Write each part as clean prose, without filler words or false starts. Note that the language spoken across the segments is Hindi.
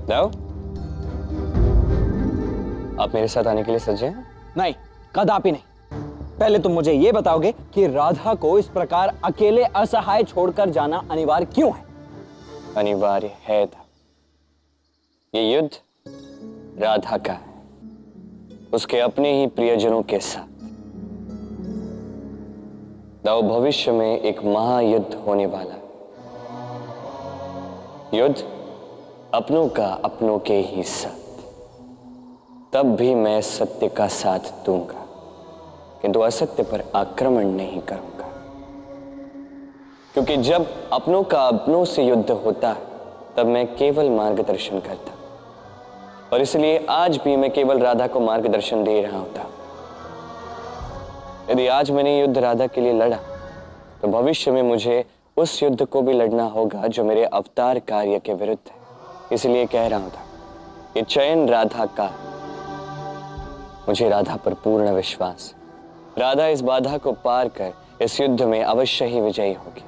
जाओ, आप मेरे साथ आने के लिए सज्जे हैं? नहीं, कदापि नहीं। पहले तुम मुझे यह बताओगे कि राधा को इस प्रकार अकेले असहाय छोड़कर जाना अनिवार्य क्यों है? अनिवार्य है था। ये युद्ध राधा का है, उसके अपने ही प्रियजनों के साथ। दाव भविष्य में एक महायुद्ध होने वाला है। युद्ध अपनों का अपनों के ही साथ। तब भी मैं सत्य का साथ दूंगा, किंतु असत्य पर आक्रमण नहीं करूंगा। क्योंकि जब अपनों का अपनों से युद्ध होता है तब मैं केवल मार्गदर्शन करता, और इसलिए आज भी मैं केवल राधा को मार्गदर्शन दे रहा होता। यदि आज मैंने युद्ध राधा के लिए लड़ा तो भविष्य में मुझे उस युद्ध को भी लड़ना होगा जो मेरे अवतार कार्य के विरुद्ध है। इसलिए कह रहा था, ये चयन राधा का। मुझे राधा पर पूर्ण विश्वास। राधा इस बाधा को पार कर इस युद्ध में अवश्य ही विजयी होगी।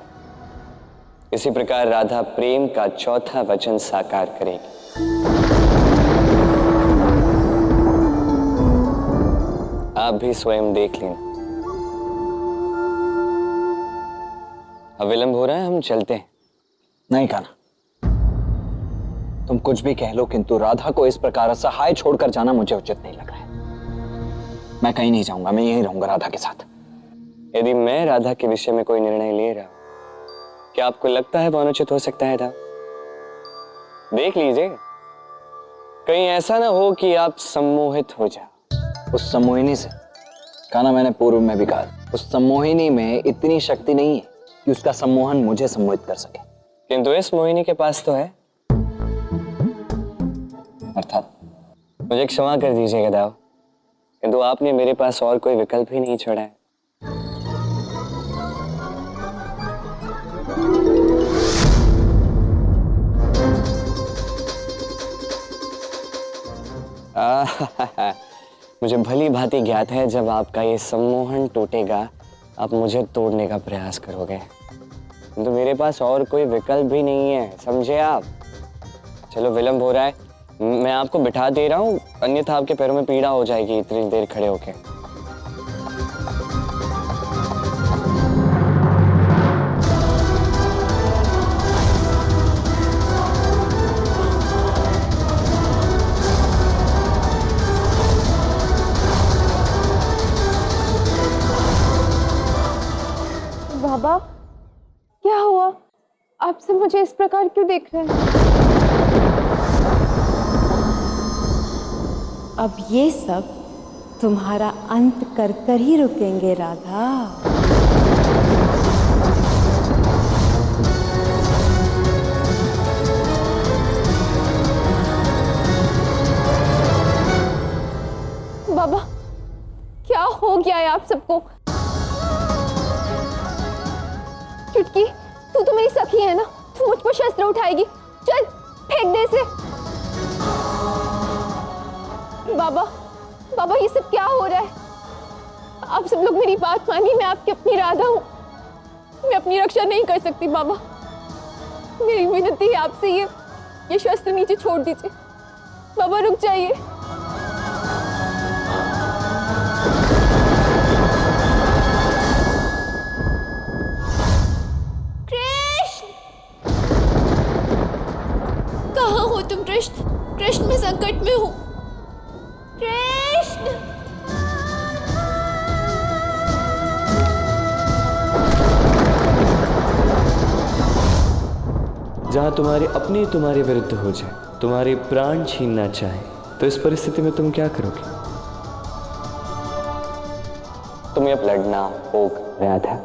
इसी प्रकार राधा प्रेम का चौथा वचन साकार करेगी। आप भी स्वयं देख लेना। अब विलंब हो रहा है, हम चलते हैं। नहीं कान्हा, तुम कुछ भी कह लो, किंतु राधा को इस प्रकार असहाय छोड़कर जाना मुझे उचित नहीं लग रहा है। मैं कहीं नहीं जाऊंगा, मैं यहीं रहूंगा राधा के साथ। यदि मैं राधा के विषय में कोई निर्णय ले रहा हूं, क्या आपको लगता है वो अनुचित हो सकता है? था देख लीजिए, कहीं ऐसा ना हो कि आप सम्मोहित हो जाओ। उस सम्मोहिनी से कान्हा, मैंने पूर्व में भी कहा, उस सम्मोहिनी में इतनी शक्ति नहीं है कि उसका सम्मोहन मुझे सम्मोहित कर सके। किंतु इस मोहिनी के पास तो है। अर्थात मुझे क्षमा कर दीजिएगा दाव, किंतु आपने मेरे पास और कोई विकल्प ही नहीं छोड़ा है। मुझे भली भांति ज्ञात है, जब आपका ये सम्मोहन टूटेगा आप मुझे तोड़ने का प्रयास करोगे, तो मेरे पास और कोई विकल्प भी नहीं है, समझे आप? चलो, विलंब हो रहा है, मैं आपको बिठा दे रहा हूँ, अन्यथा आपके पैरों में पीड़ा हो जाएगी इतनी देर खड़े होके। बाबा, क्या हुआ? आप सब मुझे इस प्रकार क्यों देख रहे हैं? अब ये सब तुम्हारा अंत कर कर ही रुकेंगे राधा। बाबा, क्या हो गया है आप सबको? चुटकी, तू तो मेरी सखी है ना, तू मुझ पर शस्त्र उठाएगी? चल, फेंक दे इसे। बाबा, बाबा, ये सब क्या हो रहा है? आप सब लोग मेरी बात मानिए, मैं आपकी अपनी राधा हूँ, मैं अपनी रक्षा नहीं कर सकती। बाबा, मेरी विनती है आपसे, ये शस्त्र नीचे छोड़ दीजिए। बाबा, रुक जाइए। कृष्ण, कृष्ण, मैं संकट में हूँ। कृष्ण! जहाँ तुम्हारे अपने तुम्हारे विरुद्ध हो जाए, तुम्हारे प्राण छीनना चाहे, तो इस परिस्थिति में तुम क्या करोगे? तुम्हें अब लड़ना होगा राधा,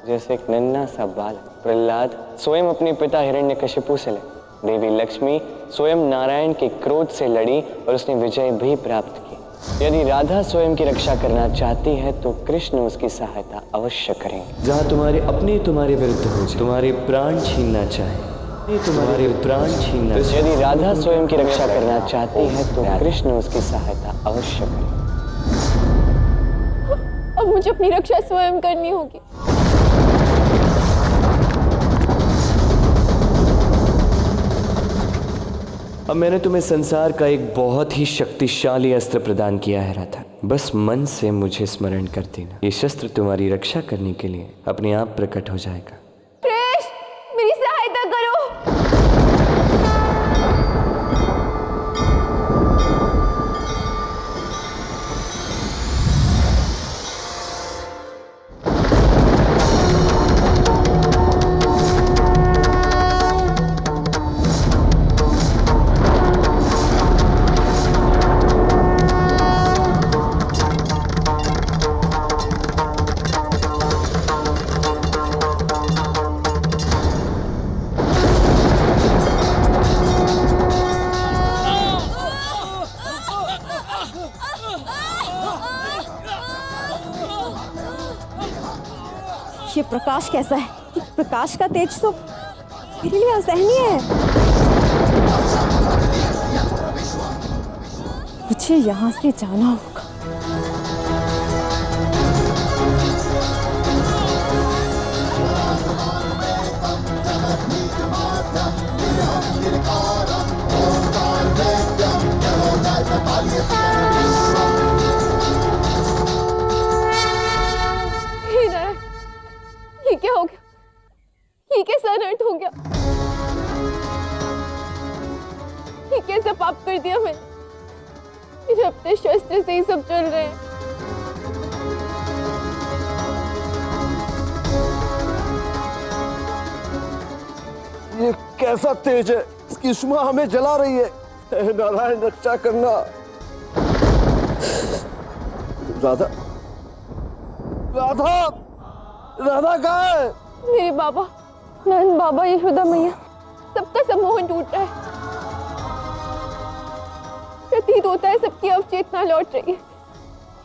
जैसे एक नन्हा सा बालक प्रहलाद स्वयं अपने पिता हिरण्यकशिपु से लड़ा। देवी लक्ष्मी स्वयं नारायण के क्रोध से लड़ी और उसने विजय भी प्राप्त की। यदि राधा स्वयं की रक्षा करना चाहती है तो कृष्ण उसकी सहायता अवश्य करेंगे। जहाँ तुम्हारे अपने तुम्हारे विरुद्ध हो जाए, तुम्हारे प्राण छीनना चाहे, तुम्हारे प्राण छीनना चाहे। यदि राधा स्वयं की रक्षा करना चाहती है तो कृष्ण उसकी सहायता अवश्य करेंगे। अब मुझे अपनी रक्षा स्वयं करनी होगी। अब मैंने तुम्हें संसार का एक बहुत ही शक्तिशाली अस्त्र प्रदान किया है राधा। बस मन से मुझे स्मरण कर देना। ये शस्त्र तुम्हारी रक्षा करने के लिए अपने आप प्रकट हो जाएगा। कृष्ण, मेरी सहायता करो। ये प्रकाश कैसा है? ये प्रकाश का तेज तो मेरे लिए असहनीय है। मुझे यहाँ से जाना होगा। हे नारायण, ये क्या हो गया? ये कैसा अनर्थ हो गया? ये कैसा पाप कर दिया मैंने? मेरे अपने शस्त्र से ही सब चल रहे हैं। ये कैसा तेज है? इसकी शुमा हमें जला रही है। हे नारायण, रक्षा करना। राधा, राधा, राधा कहाँ है? मेरे बाबा, नंद बाबा, यशोदा मैया, सबका सम्मोहन टूट रहा है। प्रतीत होता है सबकी अवचेतना लौट रही है।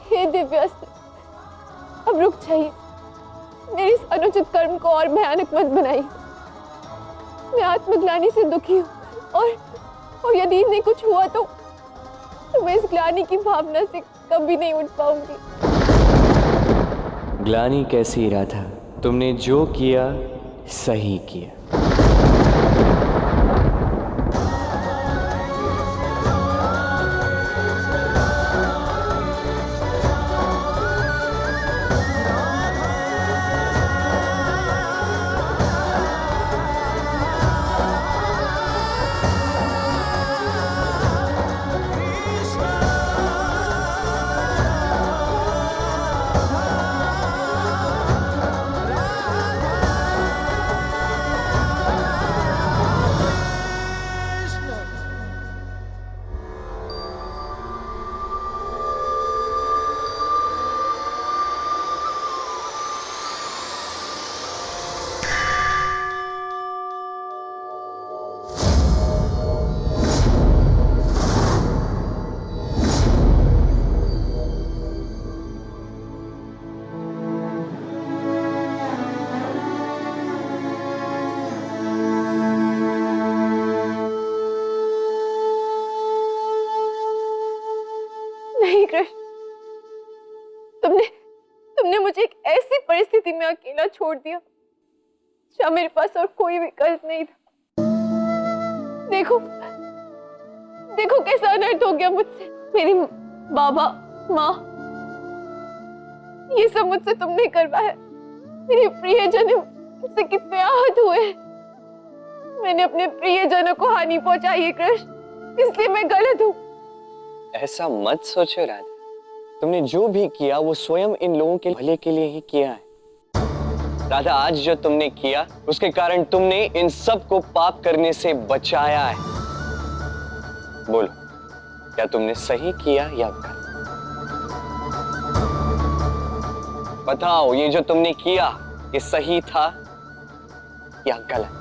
हे दिव्य अस्त्र, अब रुक जाइए। मेरे इस अनुचित कर्म को और भयानक मत बनाइए। मैं आत्मग्लानि से दुखी हूँ और यदि इन्हें कुछ हुआ तो मैं इस ग्लानि की भावना से कभी नहीं उठ पाऊंगी। ग्लानि कैसी राधा? तुमने जो किया सही किया। नहीं कृष्ण, तुमने मुझे एक ऐसी परिस्थिति में अकेला छोड़ दिया जहाँ मेरे पास और कोई विकल्प नहीं था। देखो देखो कैसा अनर्थ हो गया मुझसे। मेरी बाबा, माँ, ये सब मुझसे तुमने करवाया। मेरे प्रियजन मुझसे कितने आहत हुए। मैंने अपने प्रियजनों को हानि पहुंचाई है कृष्ण, इसलिए मैं गलत हूँ। ऐसा मत सोचो राधा। तुमने जो भी किया वो स्वयं इन लोगों के भले के लिए ही किया है। राधा, आज जो तुमने किया उसके कारण तुमने इन सब को पाप करने से बचाया है। बोलो, क्या तुमने सही किया या गलत? बताओ, ये जो तुमने किया ये सही था या गलत?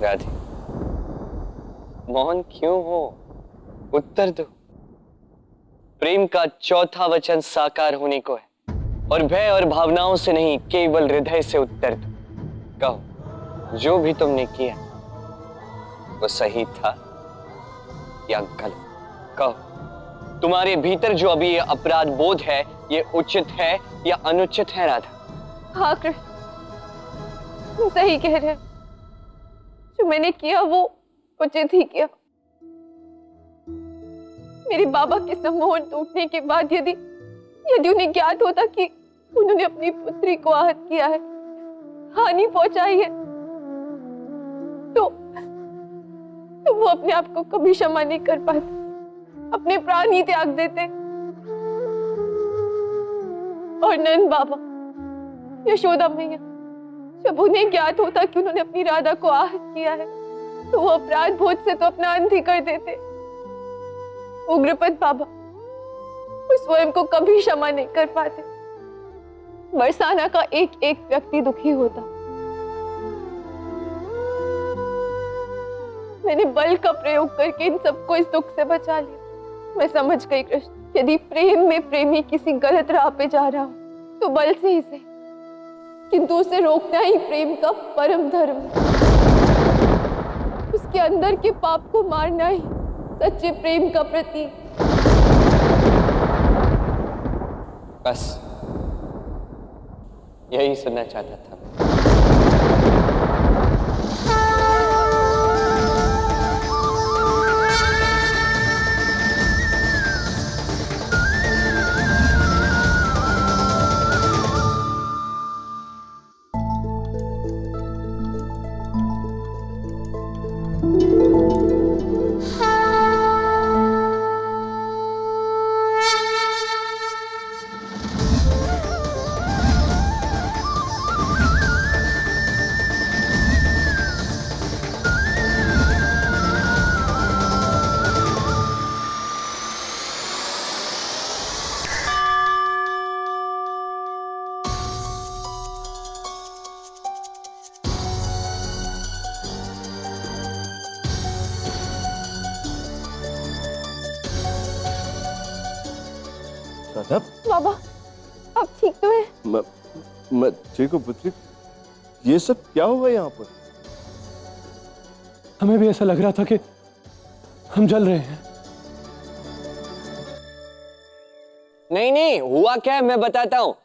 राधे, मौन क्यों हो? उत्तर दो। प्रेम का चौथा वचन साकार होने को है और भय और भावनाओं से नहीं, केवल हृदय से उत्तर दो। कहो, जो भी तुमने किया वो सही था या गलत? कहो, तुम्हारे भीतर जो अभी ये अपराध बोध है ये उचित है या अनुचित है राधा? हाँ कृष्ण, तुम सही कह रहे हो, जो मैंने किया वो उचित ही किया। मेरे बाबा के सम्मोहन टूटने के बाद यदि उन्हें ज्ञात होता कि उन्होंने अपनी पुत्री को आहत किया है, हानि पहुंचाई है, तो वो अपने आप को कभी क्षमा नहीं कर पाते, अपने प्राण ही त्याग देते। और नंद बाबा, यशोदा मैया, जब उन्हें ज्ञात होता कि उन्होंने अपनी राधा को आहत किया है, तो वो अपराध बोध से तो अपना अंत ही कर देते। उग्रपद बाबा, वो स्वयं को कभी क्षमा नहीं कर पाते। बरसाना का एक एक व्यक्ति दुखी होता। मैंने बल का प्रयोग करके इन सबको इस दुख से बचा लिया। मैं समझ गई कृष्ण, यदि प्रेम में प्रेमी किसी गलत राह पे जा रहा हो तो बल से ही सही, किंतु उसे रोकना ही प्रेम का परम धर्म है। उसके अंदर के पाप को मारना ही सच्चे प्रेम का प्रतीक। बस यही सुनना चाहता था। राधा, बाबा, आप ठीक तो है? मैं ठीक हूँ पुत्री। ये सब क्या हुआ यहाँ पर? हमें भी ऐसा लग रहा था कि हम जल रहे हैं। नहीं नहीं, हुआ क्या है मैं बताता हूँ।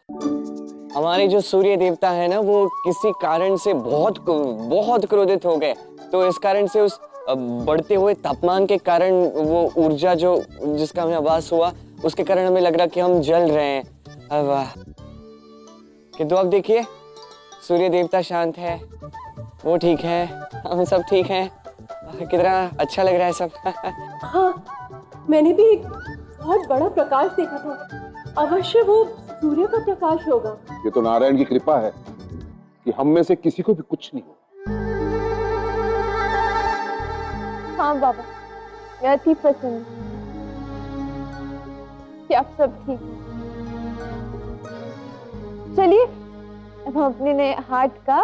हमारे जो सूर्य देवता है ना, वो किसी कारण से बहुत क्रोधित हो गए। तो इस कारण से उस बढ़ते हुए तापमान के कारण वो ऊर्जा जो जिसका हमें आभास हुआ, उसके कारण हमें लग रहा कि हम जल रहे हैं। वाह, किंतु अब देखिए, सूर्य देवता शांत है, वो ठीक है, हम सब ठीक हैं। कितना अच्छा लग रहा है सब। हाँ, मैंने भी एक बहुत बड़ा प्रकाश देखा था। अवश्य वो सूर्य का प्रकाश होगा। ये तो नारायण की कृपा है कि हम में से किसी को भी कुछ नहीं हो। हाँ बाबा, मैं अति प्रसन्न हूँ कि आप सब ठीक हैं। चलिए अब हम अपने नए हाट का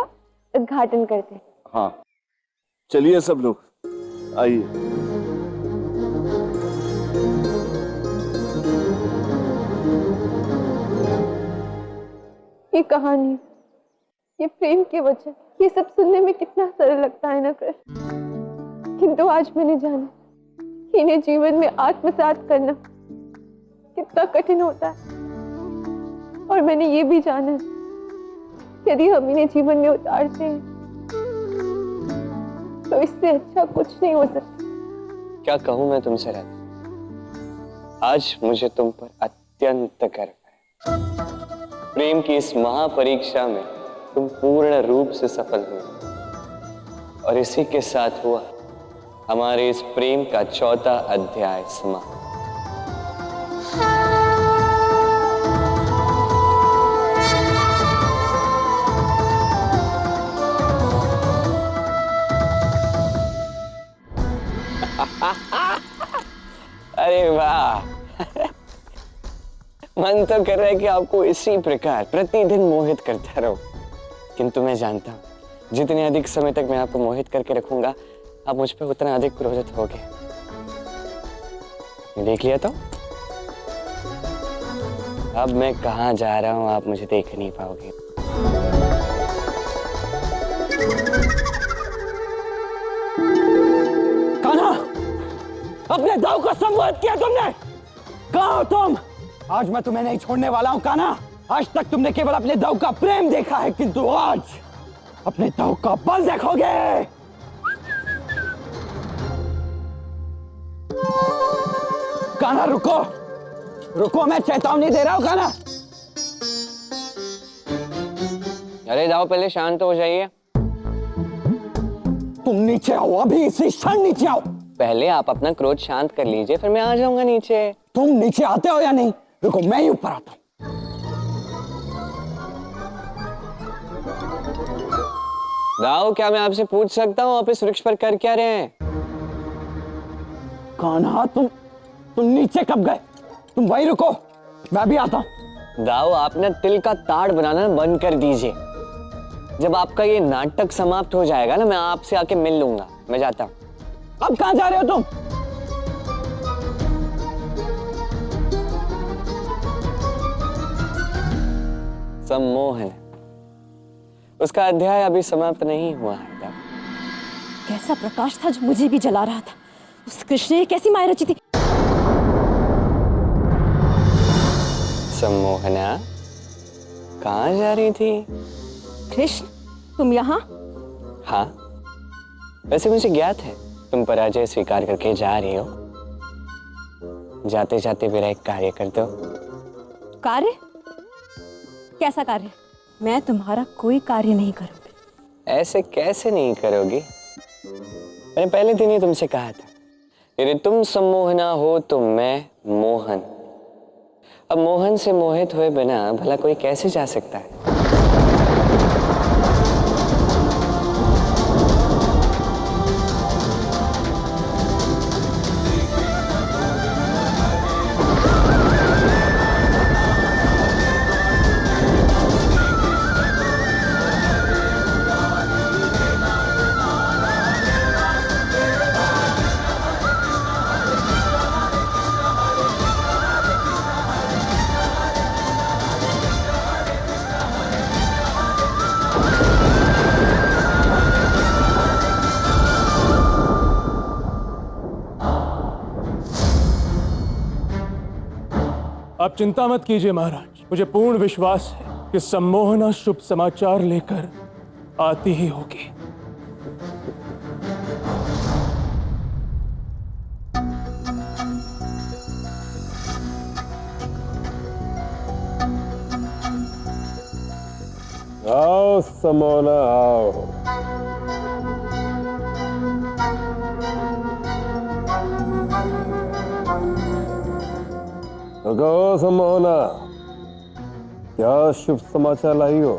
उद्घाटन करते हैं। हाँ, चलिए सब लोग, आइए। ये कहानी, ये प्रेम की वजह, ये सब सुनने में कितना सरल लगता है ना कृष्ण, किंतु आज मैंने जाना कि इन्हें जीवन में आत्मसात करना कितना कठिन होता है। और मैंने ये भी जाना कि यदि हम इन्हें जीवन में उतारते हैं तो इससे अच्छा कुछ नहीं हो सकता। क्या कहूं मैं तुमसे राधा, आज मुझे तुम पर अत्यंत गर्व है। प्रेम की इस महापरीक्षा में तुम पूर्ण रूप से सफल हुए, और इसी के साथ हुआ हमारे इस प्रेम का चौथा अध्याय समाप्त। अरे वाह, मन तो कर रहा है कि आपको इसी प्रकार प्रतिदिन मोहित करता रहूं, किंतु मैं जानता हूं जितने अधिक समय तक मैं आपको मोहित करके रखूंगा, आप मुझ पर उतना अधिक क्रोधित होगे। देख लिया तो अब मैं कहां जा रहा हूं, आप मुझे देख नहीं पाओगे। कान्हा, अपने दाव का संवाद किया तुमने। कहाँ हो तुम? आज मैं तुम्हें नहीं छोड़ने वाला हूँ कान्हा। आज तक तुमने केवल अपने दाव का प्रेम देखा है, किंतु आज अपने दाव का बल देखोगे। कान्हा रुको, रुको, मैं चेतावनी दे रहा हूं कान्हा। अरे दाऊ पहले शांत हो जाइए। तुम नीचे आओ, अभी इसी क्षण नीचे आओ। पहले आप अपना क्रोध शांत कर लीजिए, फिर मैं आ जाऊंगा नीचे। तुम नीचे आते हो या नहीं? रुको, मैं ही ऊपर आता हूं। दाऊ, क्या मैं आपसे पूछ सकता हूँ आप इस वृक्ष पर कर क्या रहे हैं? कान्हा, तुम नीचे कब गए? तुम वही रुको, मैं भी आता हूं। दाऊ, आप ना तिल का ताड़ बनाना बंद कर दीजिए। जब आपका ये नाटक समाप्त हो जाएगा ना, मैं आपसे आके मिल लूंगा। मैं जाता हूं। अब कहां जा रहे हो तुम? सम्मोहन, उसका अध्याय अभी समाप्त नहीं हुआ है दाऊ। कैसा प्रकाश था जो मुझे भी जला रहा था। उस कृष्ण ने कैसी माया रची थी। सम्मोहना, कहाँ जा रही थी? कृष्ण, तुम यहाँ? हाँ, वैसे मुझे ज्ञात है तुम पराजय स्वीकार करके जा रही हो। जाते जाते मेरा एक कार्य कर दो। कार्य? कैसा कार्य? मैं तुम्हारा कोई कार्य नहीं करूंगी। ऐसे कैसे नहीं करोगी? मैंने पहले दिन ही तुमसे कहा था, यदि तुम सम्मोहना हो तो मैं मोहन। अब मोहन से मोहित हुए बिना भला कोई कैसे जा सकता है? आप चिंता मत कीजिए महाराज, मुझे पूर्ण विश्वास है कि सम्मोहना शुभ समाचार लेकर आती ही होगी। आओ सम्मोहना, आओ। तो कहो सम्मोहना, क्या शुभ समाचार लाई हो?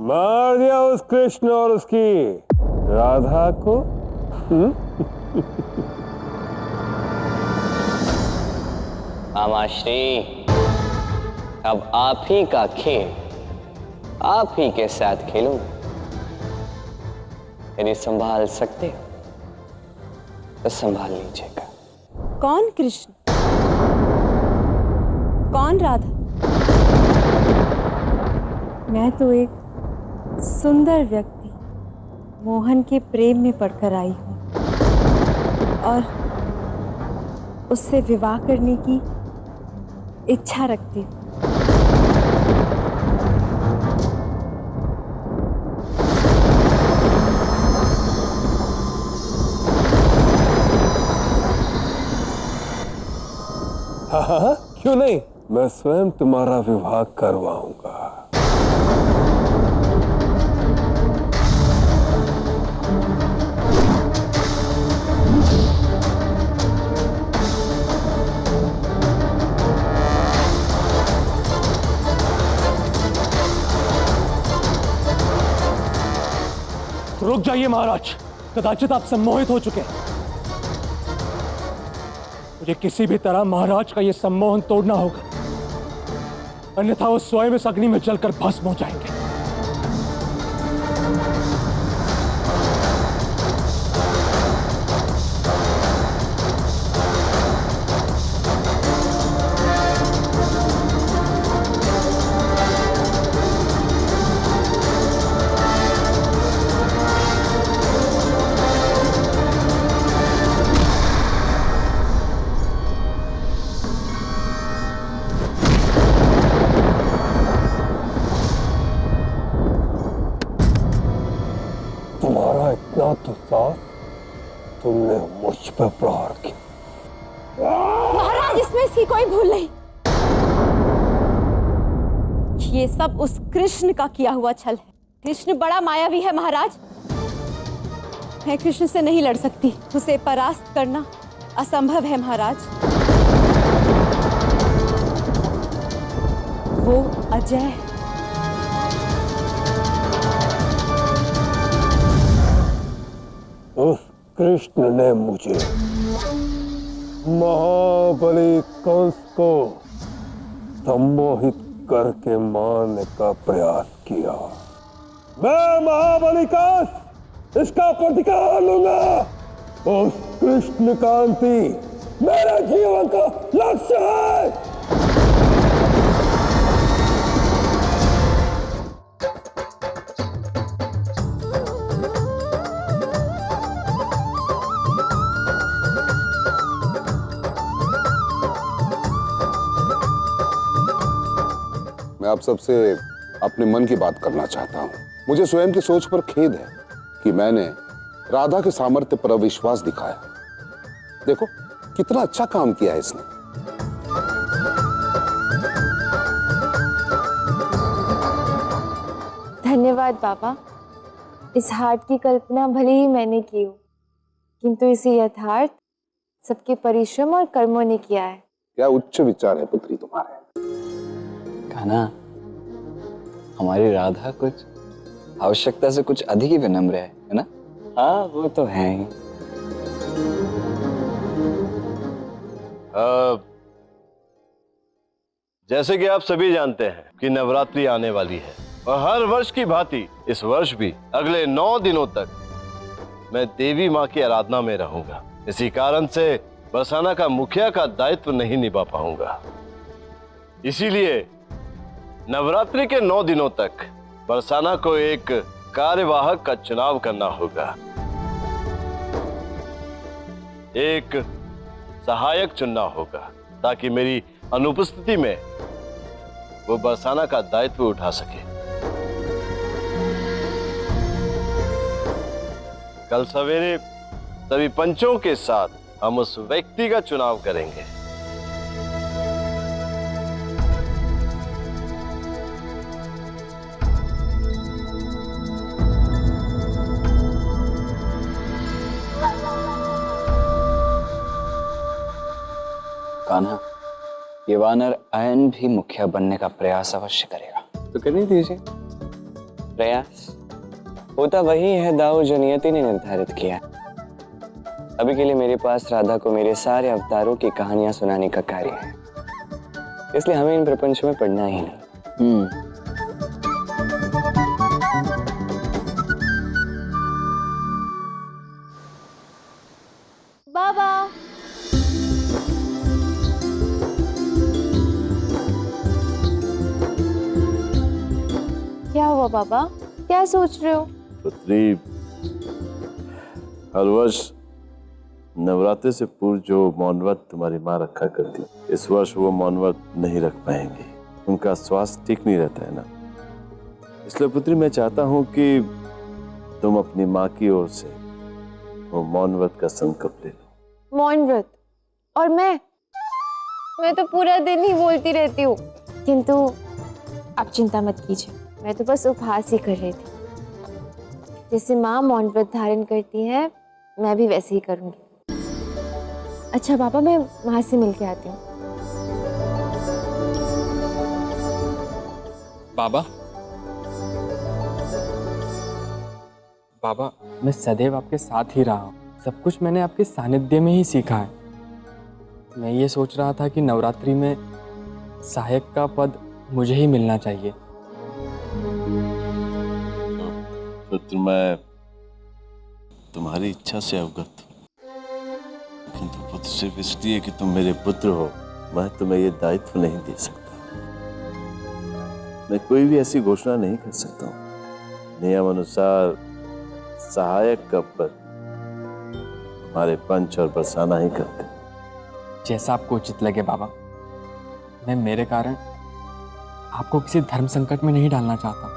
मार दिया उस कृष्ण और उसकी राधा को? आमाश्री, अब आप ही का खेल आप ही के साथ खेलूंगा। यदि संभाल सकते हो तो संभाल लीजिएगा। कौन कृष्ण? कौन राधा? मैं तो एक सुंदर व्यक्ति मोहन के प्रेम में पड़कर आई हूँ और उससे विवाह करने की इच्छा रखती हूँ। हाँ, क्यों नहीं, मैं स्वयं तुम्हारा विवाह करवाऊंगा। रुक जाइए महाराज, कदाचित आप सम्मोहित हो चुके हैं। मुझे किसी भी तरह महाराज का यह सम्मोहन तोड़ना होगा, अन्यथा वो स्वयं इस अग्नि में जलकर भस्म हो जाएंगे। ने मुझ पर प्रहार किया। महाराज, इसमें इसकी कोई भूल नहीं। ये सब उस कृष्ण का किया हुआ छल है। कृष्ण बड़ा मायावी है महाराज। मैं कृष्ण से नहीं लड़ सकती। उसे परास्त करना असंभव है महाराज। वो अजय है। उस कृष्ण ने मुझे महाबली कंस को सम्मोहित करके मारने का प्रयास किया। मैं महाबली कंस इसका प्रतिकार लूंगा। उस कृष्ण कांति मेरे जीवन का लक्ष्य है। मैं आप सबसे अपने मन की बात करना चाहता हूँ। मुझे स्वयं की सोच पर खेद है कि मैंने राधा के सामर्थ्य पर अविश्वास दिखाया। देखो कितना अच्छा काम किया है इसने। धन्यवाद बाबा। इस हाट की कल्पना भले ही मैंने की हो, किंतु इसे यथार्थ सबके परिश्रम और कर्मों ने किया है। क्या उच्च विचार है पुत्री तुम्हारे। कान्हा, हमारी राधा कुछ आवश्यकता से कुछ अधिक ही विनम्र है ना? हाँ वो तो है ही। जैसे कि आप सभी जानते हैं कि नवरात्रि आने वाली है और हर वर्ष की भांति इस वर्ष भी अगले 9 दिनों तक मैं देवी माँ की आराधना में रहूंगा। इसी कारण से बरसाना का मुखिया का दायित्व नहीं निभा पाऊंगा। इसीलिए नवरात्रि के 9 दिनों तक बरसाना को एक कार्यवाहक का चुनाव करना होगा। एक सहायक चुनना होगा ताकि मेरी अनुपस्थिति में वो बरसाना का दायित्व उठा सके। कल सवेरे सभी पंचों के साथ हम उस व्यक्ति का चुनाव करेंगे। कान्हा, ये वानर आयन भी मुखिया बनने का प्रयास अवश्य करेगा। तो करने दीजिए प्रयास। होता वही है दाऊ जो नियति ने निर्धारित किया। अभी के लिए मेरे पास राधा को मेरे सारे अवतारों की कहानियां सुनाने का कार्य है, इसलिए हमें इन प्रपंच में पढ़ना ही नहीं। बाबा, क्या हुआ बाबा? क्या सोच रहे हो? पुत्री, हर वर्ष नवरात्रि से पूर्व जो मौन व्रत तुम्हारी माँ रखा करती, इस वर्ष वो मौन व्रत नहीं रख पाएंगी। उनका स्वास्थ्य ठीक नहीं रहता है ना, इसलिए पुत्री मैं चाहता हूँ कि तुम अपनी माँ की ओर से वो मौन व्रत का संकल्प ले लो। मौन व्रत? और मैं तो पूरा दिन ही बोलती रहती हूँ। किंतु आप चिंता मत कीजिए, मैं तो बस उपहास ही कर रही थी। जैसे माँ मौन व्रत धारण करती है, मैं भी वैसे ही करूंगी। अच्छा बाबा, मैं वहां से मिल के आती हूँ। बाबा, बाबा, मैं सदैव आपके साथ ही रहा हूँ। सब कुछ मैंने आपके सानिध्य में ही सीखा है। मैं ये सोच रहा था कि नवरात्रि में सहायक का पद मुझे ही मिलना चाहिए। पुत्र, मैं तुम्हारी इच्छा से अवगत हूँ, किंतु पुत्र सिर्फ इसलिए कि तुम मेरे पुत्र हो, मैं तुम्हें ये दायित्व नहीं दे सकता। मैं कोई भी ऐसी घोषणा नहीं कर सकता हूँ। नियम अनुसार सहायक का पद हमारे पंच और बरसाना ही करते। जैसा आपको उचित लगे बाबा। मैं मेरे कारण आपको किसी धर्म संकट में नहीं डालना चाहता।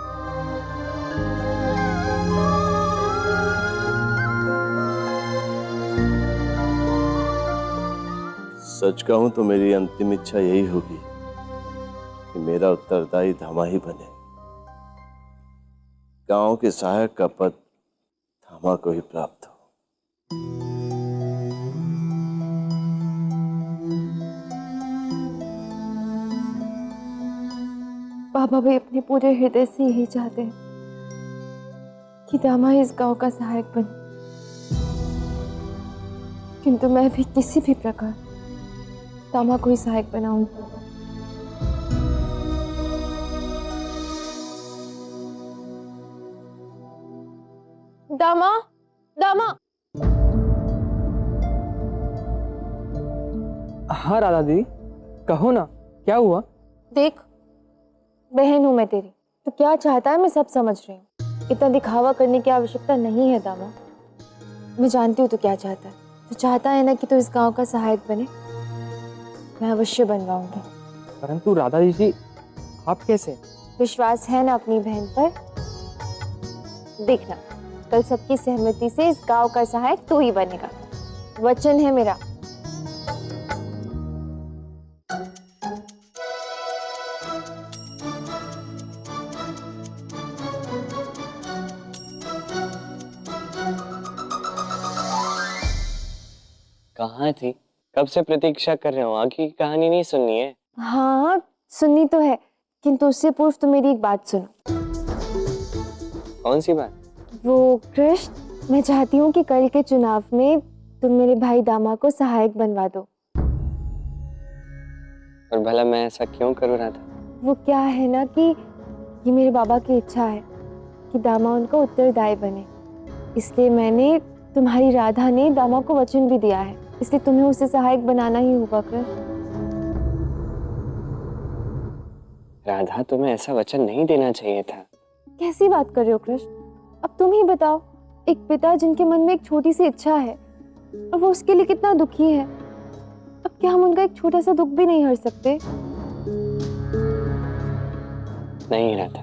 सच कहूं तो मेरी अंतिम इच्छा यही होगी कि मेरा उत्तरदायी धामा ही बने। गांव के सहायक का पद धामा को ही प्राप्त हो। बाबा भी अपने पूरे हृदय से यही चाहते हैं कि दामा इस गांव का सहायक बने, किंतु मैं भी किसी भी प्रकार दामा को ही सहायक बनाऊंगी। दामा, दामा। हाँ राधा दीदी, कहो ना, क्या हुआ? देख, बहन हूं मैं तेरी, तो क्या चाहता है मैं सब समझ रही हूँ। इतना दिखावा करने की आवश्यकता नहीं है दामा। मैं जानती हूँ तू क्या चाहता है। तू चाहता है ना कि तू इस गांव का सहायक बने। मैं अवश्य बनवाऊंगी। परंतु राधा दीदी, आप कैसे? विश्वास है ना अपनी बहन पर? देखना, कल सबकी सहमति से इस गांव का सहायक तू ही बनेगा। वचन है मेरा। कहाँ थी? कब से प्रतीक्षा कर रहे हो? आगे की कहानी नहीं सुननी है? हाँ, सुननी तो है, किंतु उससे पूर्व तो मेरी एक बात सुनो। कौन सी बात? वो कृष्ण, मैं चाहती हूँ कि कल के चुनाव में तुम मेरे भाई दामा को सहायक बनवा दो। और भला मैं ऐसा क्यों करूँ राधा? वो क्या है ना कि ये मेरे बाबा की इच्छा है कि दामा उनका उत्तरदायी बने, इसलिए मैंने, तुम्हारी राधा ने दामा को वचन भी दिया है, इसलिए तुम्हें उसे सहायक बनाना ही होगा कृष्ण। राधा, तुम्हें ऐसा वचन नहीं देना चाहिए था। कैसी बात कर रहे हो कृष्ण? अब तुम ही बताओ, एक पिता जिनके मन में एक छोटी सी इच्छा है और वो उसके लिए कितना दुखी है, अब क्या हम उनका एक छोटा सा दुख भी नहीं हर सकते? नहीं राधा,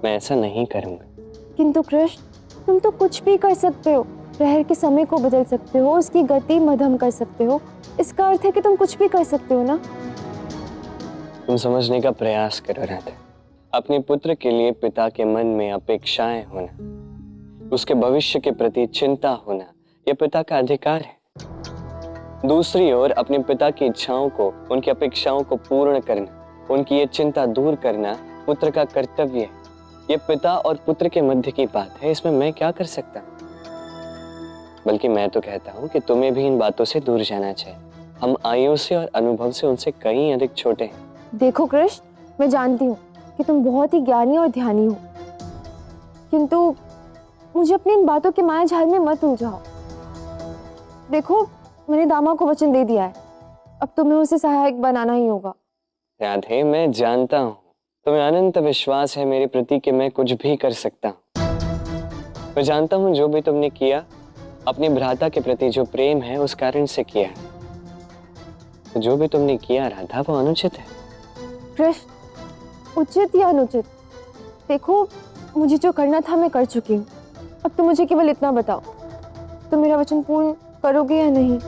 मैं ऐसा नहीं करूंगा। किंतु कृष्ण, तुम तो कुछ भी कर सकते हो। प्रहर के समय को बदल सकते हो, उसकी गति मध्यम कर सकते हो। इसका अर्थ है कि तुम कुछ भी कर सकते हो ना। तुम समझने का प्रयास करो राधा। अपने पुत्र के लिए पिता के मन में अपेक्षाएं होना, उसके भविष्य के प्रति चिंता होना, यह पिता का अधिकार है। दूसरी ओर अपने पिता की इच्छाओं को, उनकी अपेक्षाओं को पूर्ण करना, उनकी ये चिंता दूर करना पुत्र का कर्तव्य है। ये पिता और पुत्र के मध्य की बात है, इसमें मैं क्या कर सकता हूँ? बल्कि मैं तो कहता हूँ कि तुम्हें भी इन बातों से दूर जाना चाहिए। हम आयु से और अनुभव से उनसे कहीं अधिक छोटे हैं। देखो कृष्ण, मैं जानती हूँ कि तुम बहुत ही ज्ञानी और ध्यानी हो, किंतु मुझे अपनी इन बातों के माया जाल में मत उलझाओ। देखो, मैंने दामा को वचन दे दिया है, अब तुम्हें उसे सहायक बनाना ही होगा। राधे, मैं जानता हूँ तुम्हें अनंत विश्वास है मेरे प्रति कि मैं कुछ भी कर सकता हूँ। मैं जानता हूँ जो भी तुमने किया, अपने भ्राता के प्रति जो प्रेम है उस कारण से किया। तो जो भी तुमने किया राधा, वो अनुचित है। कृष्ण, उचित या अनुचित, देखो मुझे जो करना था मैं कर चुकी हूँ। अब तुम मुझे केवल इतना बताओ, तुम मेरा वचन पूर्ण करोगे या नहीं?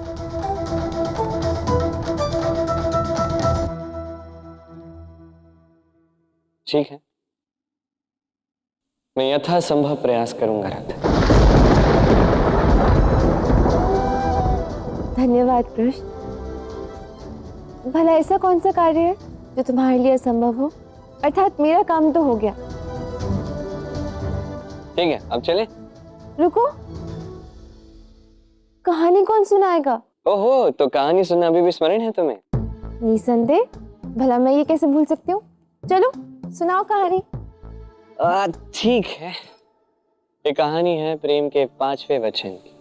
ठीक है, मैं यथासंभव प्रयास करूंगा राधा। धन्यवाद कृष्ण। भला ऐसा कौन सा कार्य है जो तुम्हारे लिए असंभव हो? अर्थात मेरा काम तो हो गया। ठीक है, अब चले? रुको, कहानी कौन सुनाएगा? ओहो, तो कहानी सुनना अभी भी स्मरण है तुम्हें? निसंदेह, भला मैं ये कैसे भूल सकती हूँ। चलो सुनाओ कहानी। ठीक है, ये कहानी है प्रेम के 5वें वचन की।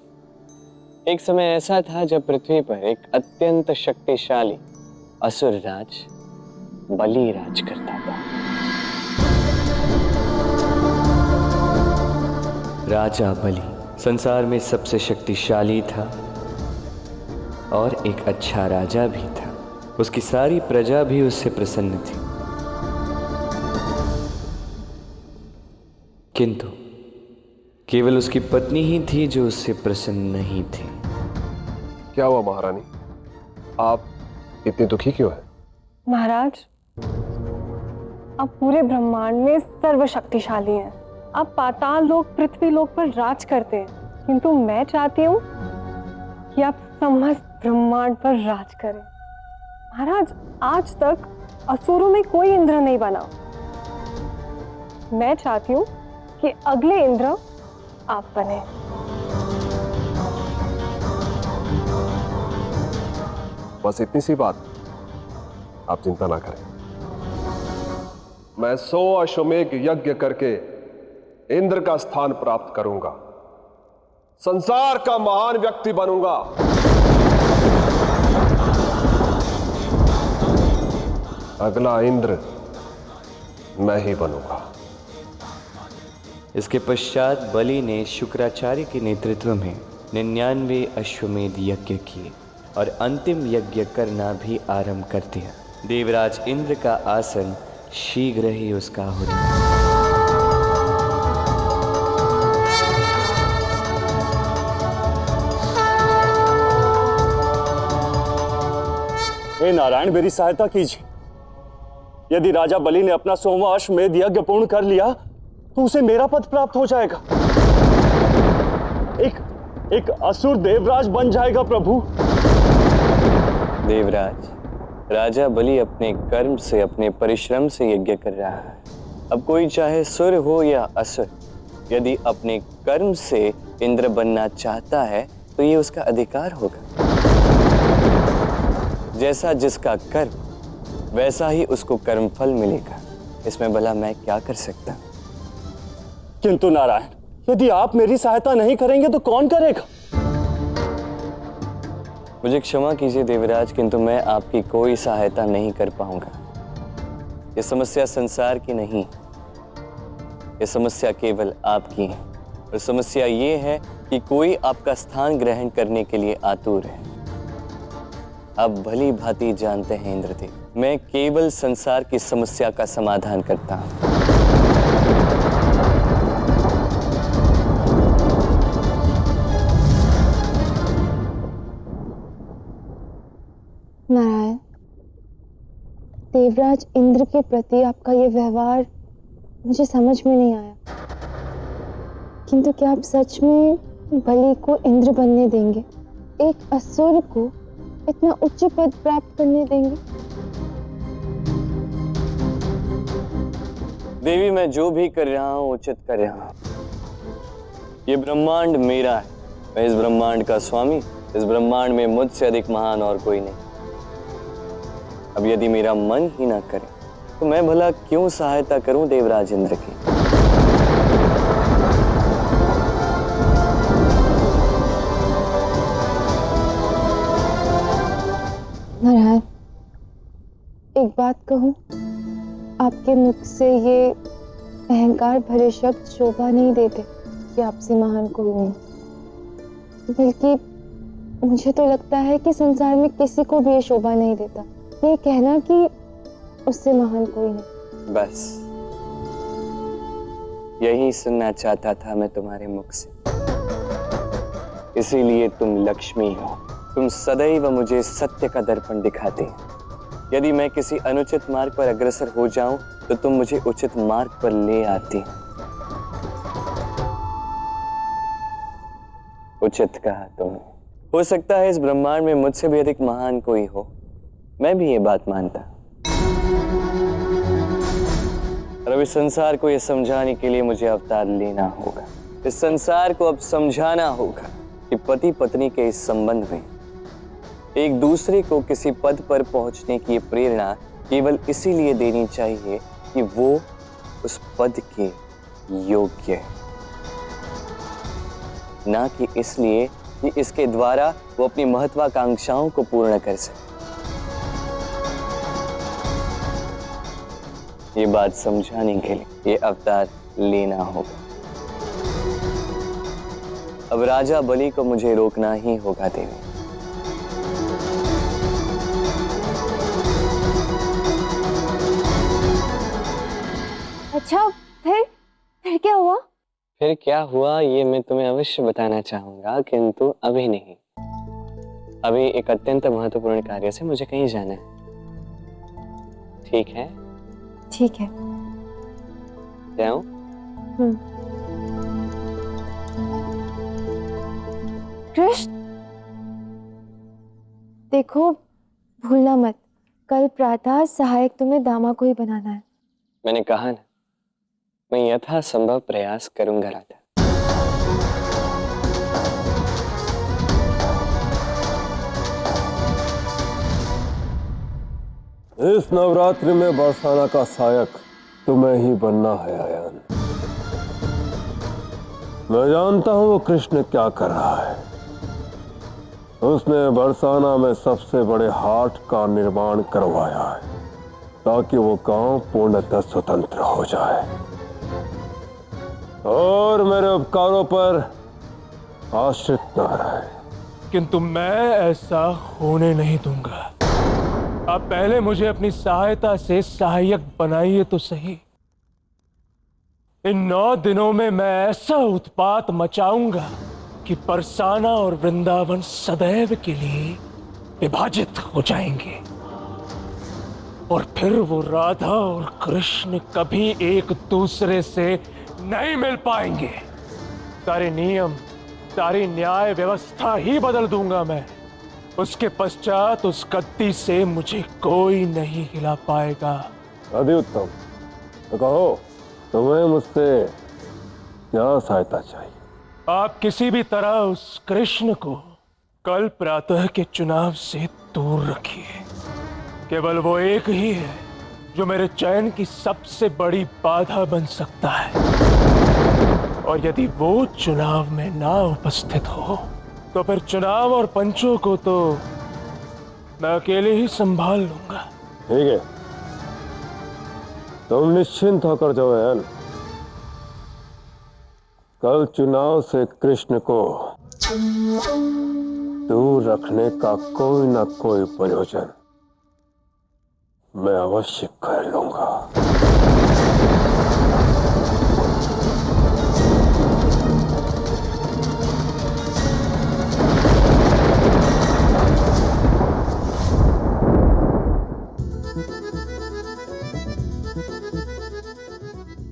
एक समय ऐसा था जब पृथ्वी पर एक अत्यंत शक्तिशाली असुर राज बलि राज करता था। राजा बलि संसार में सबसे शक्तिशाली था और एक अच्छा राजा भी था। उसकी सारी प्रजा भी उससे प्रसन्न थी, किंतु केवल उसकी पत्नी ही थी जो उससे प्रसन्न नहीं थी। क्या हुआ महारानी? आप इतनी दुखी क्यों है? महाराज, आप पूरे ब्रह्मांड में सर्वशक्तिशाली हैं। आप पाताल लोक, पृथ्वी लोक पर राज करते हैं, किंतु मैं चाहती हूँ कि आप समस्त ब्रह्मांड पर राज करें। महाराज, आज तक असुरों में कोई इंद्र नहीं बना। मैं चाहती हूँ कि अगले इंद्र आप बने। बस इतनी सी बात, आप चिंता ना करें। मैं 100 अश्वमेध यज्ञ करके इंद्र का स्थान प्राप्त करूंगा, संसार का महान व्यक्ति बनूंगा। अगला इंद्र मैं ही बनूंगा। इसके पश्चात बलि ने शुक्राचार्य के नेतृत्व में 99 अश्वमेध यज्ञ किए और अंतिम यज्ञ करना भी आरंभ कर दिया। देवराज इंद्र का आसन शीघ्र ही उसका हो गया। हे नारायण, मेरी सहायता कीजिए। यदि राजा बलि ने अपना 100वां अश्वमेध यज्ञ पूर्ण कर लिया तो उसे मेरा पद प्राप्त हो जाएगा। एक असुर देवराज बन जाएगा प्रभु। देवराज, राजा बलि अपने कर्म से, अपने परिश्रम से यज्ञ कर रहा है। अब कोई चाहे सुर हो या असुर, यदि अपने कर्म से इंद्र बनना चाहता है तो ये उसका अधिकार होगा। जैसा जिसका कर्म, वैसा ही उसको कर्मफल मिलेगा। इसमें भला मैं क्या कर सकता? किंतु नारायण, यदि आप मेरी सहायता नहीं करेंगे तो कौन करेगा? मुझे क्षमा कीजिए देवराज, किंतु मैं आपकी कोई सहायता नहीं कर पाऊंगा। ये समस्या संसार की नहीं, ये समस्या केवल आपकी है। और समस्या ये है कि कोई आपका स्थान ग्रहण करने के लिए आतुर है। आप भली भांति जानते हैं इंद्रदेव, मैं केवल संसार की समस्या का समाधान करता हूं। नारायण, देवराज इंद्र के प्रति आपका ये व्यवहार मुझे समझ में नहीं आया। किंतु क्या आप सच में बलि को इंद्र बनने देंगे? एक असुर को इतना उच्च पद प्राप्त करने देंगे? देवी, मैं जो भी कर रहा हूं उचित कर रहा हूं। ये ब्रह्मांड मेरा है, मैं इस ब्रह्मांड का स्वामी। इस ब्रह्मांड में मुझसे अधिक महान और कोई नहीं। अब यदि मेरा मन ही ना करे तो मैं भला क्यों सहायता करूं देवराज इंद्र की? नारायण, एक बात कहूं, आपके मुख से ये अहंकार भरे शब्द शोभा नहीं देते कि आपसे महान कोई नहीं। बल्कि मुझे तो लगता है कि संसार में किसी को भी ये शोभा नहीं देता ये कहना कि उससे महान कोई नहीं। बस यही सुनना चाहता था मैं तुम्हारे मुख से। इसीलिए तुम लक्ष्मी हो। तुम सदैव मुझे सत्य का दर्पण दिखाते हो। यदि मैं किसी अनुचित मार्ग पर अग्रसर हो जाऊं तो तुम मुझे उचित मार्ग पर ले आती। उचित कहा तुमने। हो सकता है इस ब्रह्मांड में मुझसे भी अधिक महान कोई हो, मैं भी ये बात मानता। और अब इस संसार को यह समझाने के लिए मुझे अवतार लेना होगा। इस संसार को अब समझाना होगा कि पति पत्नी के इस संबंध में एक दूसरे को किसी पद पर पहुंचने की प्रेरणा केवल इसीलिए देनी चाहिए कि वो उस पद के योग्य है, ना कि इसलिए कि इसके द्वारा वो अपनी महत्वाकांक्षाओं को पूर्ण कर सके। ये बात समझाने के लिए ये अवतार लेना होगा। अब राजा बलि को मुझे रोकना ही होगा देवी। अच्छा, फिर क्या हुआ? फिर क्या हुआ ये मैं तुम्हें अवश्य बताना चाहूंगा, किंतु अभी नहीं। अभी एक अत्यंत महत्वपूर्ण कार्य से मुझे कहीं जाना है। ठीक है? ठीक है। जाऊं? कृष्ण, देखो भूलना मत, कल प्रातः सहायक तुम्हें दामा को ही बनाना है। मैंने कहा ना, मैं यथासंभव प्रयास करूंगा राधा। इस नवरात्रि में बरसाना का सहायक तुम्हें ही बनना है आयन। मैं जानता हूं वो कृष्ण क्या कर रहा है। उसने बरसाना में सबसे बड़े हाट का निर्माण करवाया है ताकि वो गांव पूर्णतः स्वतंत्र हो जाए और मेरे उपकारों पर आश्रित न रहे। किंतु मैं ऐसा होने नहीं दूंगा। आप पहले मुझे अपनी सहायता से सहायक बनाइए तो सही। इन 9 दिनों में मैं ऐसा उत्पात मचाऊंगा कि बरसाना और वृंदावन सदैव के लिए विभाजित हो जाएंगे और फिर वो राधा और कृष्ण कभी एक दूसरे से नहीं मिल पाएंगे। सारे नियम, सारी न्याय व्यवस्था ही बदल दूंगा मैं। उसके पश्चात उस गद्दी से मुझे कोई नहीं हिला पाएगा। अति उत्तम। तो कहो, तुम्हें मुझसे क्या सहायता चाहिए? आप किसी भी तरह उस कृष्ण को कल प्रातः के चुनाव से दूर रखिए। केवल वो एक ही है जो मेरे चयन की सबसे बड़ी बाधा बन सकता है, और यदि वो चुनाव में ना उपस्थित हो तो फिर चुनाव और पंचों को तो मैं अकेले ही संभाल लूंगा। ठीक है, तुम निश्चिंत होकर जाओ आयन। कल चुनाव से कृष्ण को दूर रखने का कोई ना कोई प्रयोजन मैं अवश्य कर लूंगा।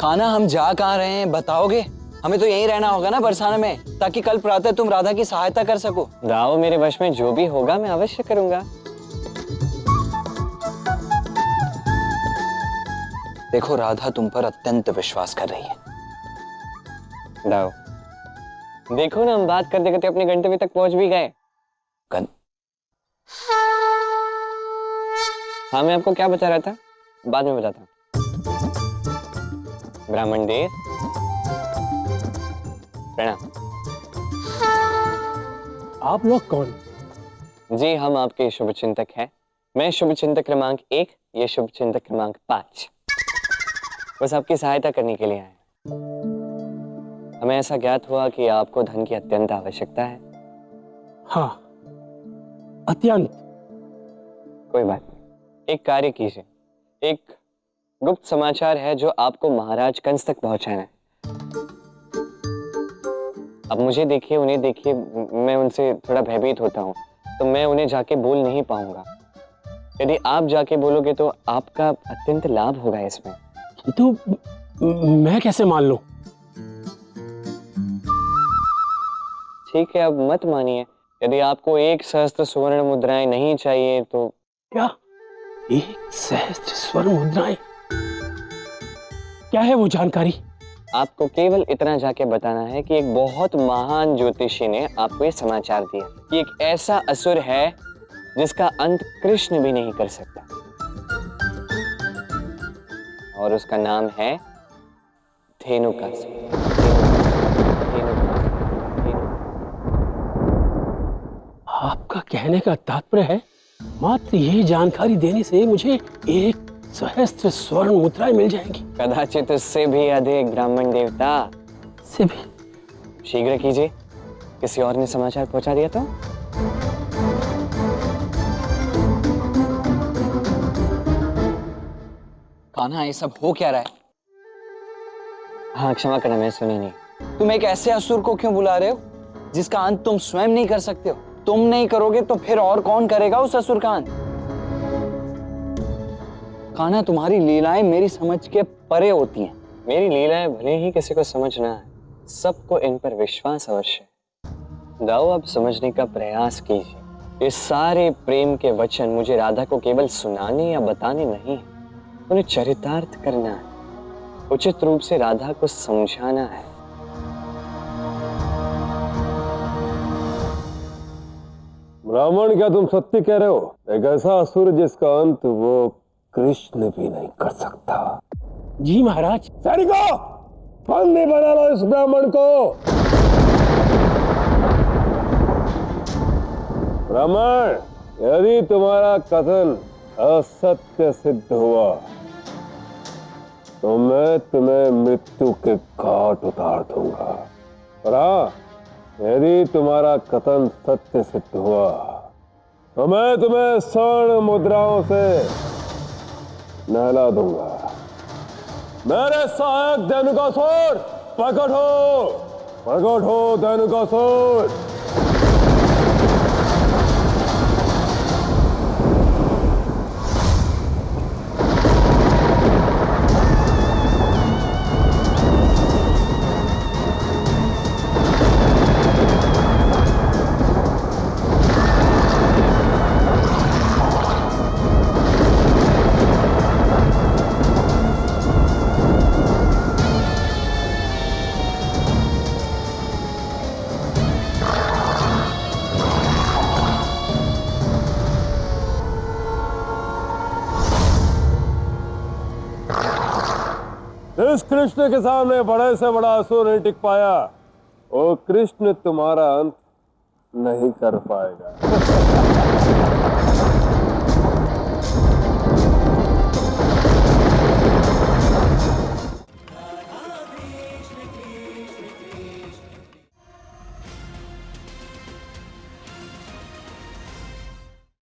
खाना, हम जा कहाँ रहे हैं बताओगे? हमें तो यहीं रहना होगा ना बरसाना में, ताकि कल प्रातः तुम राधा की सहायता कर सको। राव, मेरे वश में जो भी होगा मैं अवश्य करूंगा। देखो, राधा तुम पर अत्यंत विश्वास कर रही है। राव, देखो ना, हम बात करते करते अपने गंतव्य तक पहुंच भी गए। हाँ, मैं आपको क्या बता रहा था, बाद में बताता हूँ। ब्राह्मण देव, प्रणाम। आप लोग कौन? जी, हम आपके शुभ चिंतक हैं। मैं शुभ चिंतक क्रमांक 1, ये शुभ चिंतक क्रमांक 5। बस आपकी सहायता करने के लिए आए। हमें ऐसा ज्ञात हुआ कि आपको धन की अत्यंत आवश्यकता है। हाँ, अत्यंत। कोई बात नहीं, एक कार्य कीजिए। एक गुप्त समाचार है जो आपको महाराज कंस तक पहुंचाना है। अब मुझे देखिए, उन्हें देखिए, मैं उनसे थोड़ा भयभीत होता हूँ, तो मैं उन्हें जाके बोल नहीं पाऊंगा। यदि आप जाके बोलोगे तो आपका अत्यंत लाभ होगा इसमें। तो मैं कैसे मान लूं? ठीक है, अब मत मानिए। यदि आपको 1 सहस्त्र सुवर्ण मुद्राएं नहीं चाहिए तो। क्या 1 सहस्त्र स्वर्ण मुद्राएं? क्या है वो जानकारी? आपको केवल इतना जाके बताना है कि एक बहुत महान ज्योतिषी ने आपको ये समाचार दिया कि एक ऐसा असुर है जिसका अंत कृष्ण भी नहीं कर सकता, और उसका नाम है धेनुकासुर। आपका कहने का तात्पर्य है मात्र ये जानकारी देने से मुझे 1 सहस्त्र स्वर्ण मुद्राएं मिल जाएंगी? कदाचित उससे भी अधिक, ब्राह्मण देवता। से भी? शीघ्र कीजिए, किसी और ने समाचार पहुंचा दिया तो। कान्हा, ये सब हो क्या रहा है? हाँ, क्षमा करना, मैं सुना नहीं। तुम एक ऐसे असुर को क्यों बुला रहे हो जिसका अंत तुम स्वयं नहीं कर सकते हो? तुम नहीं करोगे तो फिर और कौन करेगा उस असुरकांत? कान्हा, तुम्हारी लीलाएं मेरी समझ के परे होती हैं। मेरी लीलाएं भले ही किसी को समझ ना आए, सबको इन पर विश्वास अवश्य है। दाऊ, आप समझने का प्रयास कीजिए। ये सारे प्रेम के वचन मुझे राधा को केवल सुनाने या बताने नहीं है, उन्हें चरितार्थ करना है, उचित रूप से राधा को समझाना है। ब्राह्मण, क्या तुम सत्य कह रहे हो? एक ऐसा असुर जिसका अंत वो कृष्ण भी नहीं कर सकता। जी महाराज। सैनिकों, बंदी बना लो इस ब्राह्मण को। ब्राह्मण, यदि तुम्हारा कथन असत्य सिद्ध हुआ तो मैं तुम्हें मृत्यु के घाट उतार दूंगा। और हाँ, यदि तुम्हारा कथन सत्य सिद्ध हुआ तो मैं तुम्हें स्वर्ण मुद्राओं से नहला दूंगा। मेरे सहायक धेनुकासुर, प्रकट हो धेनुकासुर। इस कृष्ण के सामने बड़े से बड़ा असुर नहीं टिक पाया, वो कृष्ण तुम्हारा अंत नहीं कर पाएगा।